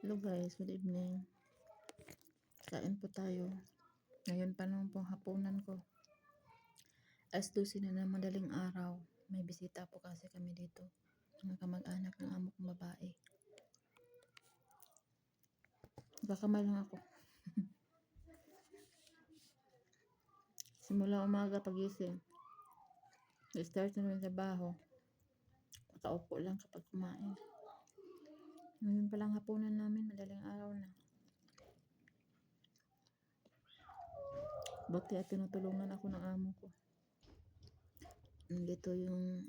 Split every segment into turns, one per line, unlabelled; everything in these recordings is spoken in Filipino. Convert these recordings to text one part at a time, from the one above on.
Hello guys, good evening. Kain po tayo. Ngayon pa naman po hapunan ko. Alas 12 na ng madaling araw. May bisita po kasi kami dito. Mga kamag-anak ng amo kong babae. Nagkakamay lang ako. Simula umaga pagising. Start na rin sa trabaho. Nakaupo lang kapag kumain. Ngayon pa lang hapunan namin, madaling araw na. Buti at tinutulungan ako ng amo ko. Nandito yung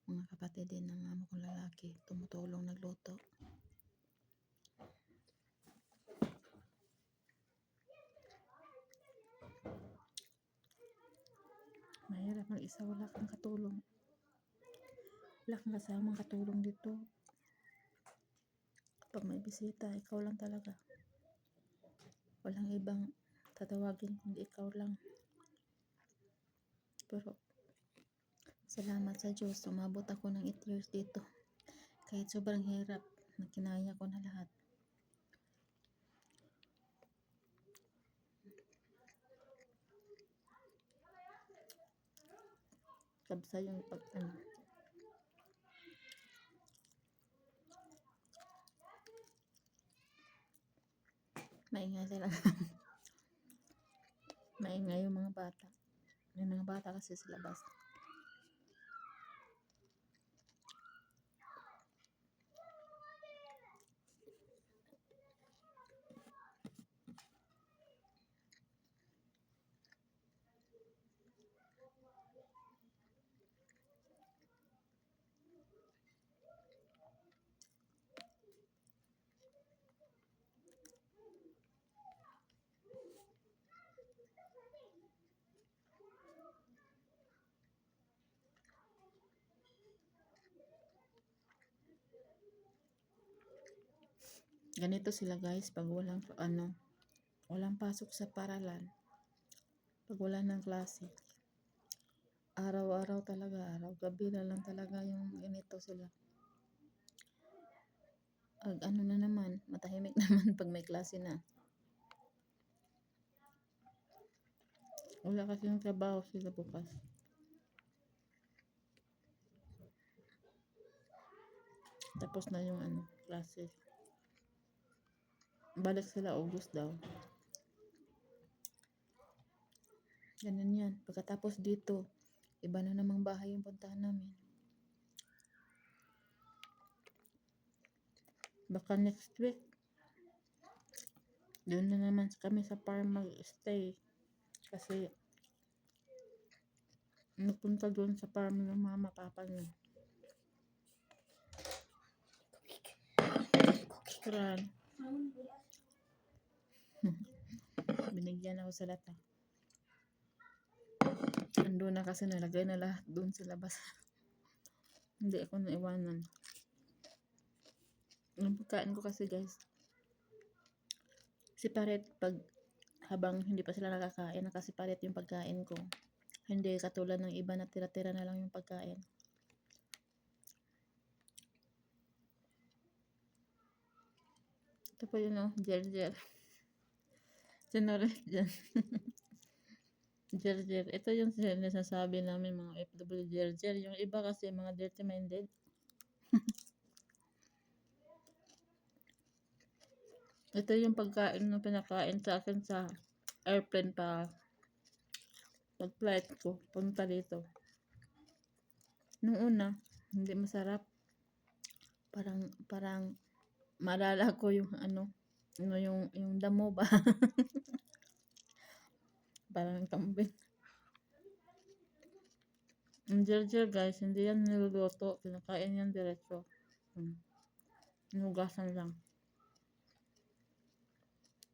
mga kapatid din ng amo kong lalaki. Tumutulong nagluto. Mahirap mag-isa, wala kang katulong. Wala kang kasamang katulong dito. Kapag may bisita, ikaw lang talaga. Walang ibang tatawagin kundi ikaw lang. Pero salamat sa Diyos, umabot ako ng 8 years dito. Kahit sobrang hirap, nakinaya ko na lahat. Kabsa yung maingay talaga. Maingay yung mga bata. May mga bata kasi sa labas. Ganito sila guys pag walang pasok sa paralan. Pag wala ng klase. Araw-araw talaga, gabi na lang talaga yung ganito sila. Na naman, matahimik naman pag may klase na. Wala kasi yung trabaho sila bukas. Tapos na yung klase. Balik sila August daw. Ganun yan. Pagkatapos dito, iba na namang bahay yung puntahan namin. Baka next week, doon na naman kami sa farm mag-stay. Kasi nagpunta doon sa farm ng mama, papa niya. Kuran. Binigyan ako sa lata. Ando na kasi nalagay na lahat doon sa labas. Hindi ako naiwanan. Ang pagkain ko kasi guys, separate pag habang hindi pa sila nakakain, nakasiparate yung pagkain ko. Hindi katulad ng iba na tira-tira na lang yung pagkain. Ito po yun Jer. Sinarap dyan. Jer. Ito yung sinasabi namin mga FW Jer. Yung iba kasi mga dirty minded. Ito yung pagkain na pinakain sa akin sa airplane pa pag flight ko punta dito. Nung una, hindi masarap. Parang maalala ko yung yung damo ba? Parang kambing. Ang Jer guys, hindi yan niluluto. Kinakain yan diretso. Inugasan lang.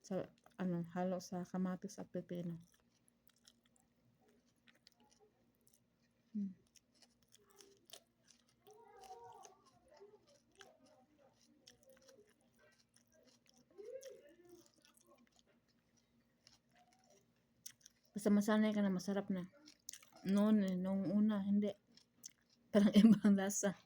Sa halo sa kamatis at pepino. Basta masanay ka na masarap na. Nung una, hindi. Parang ibang lasa.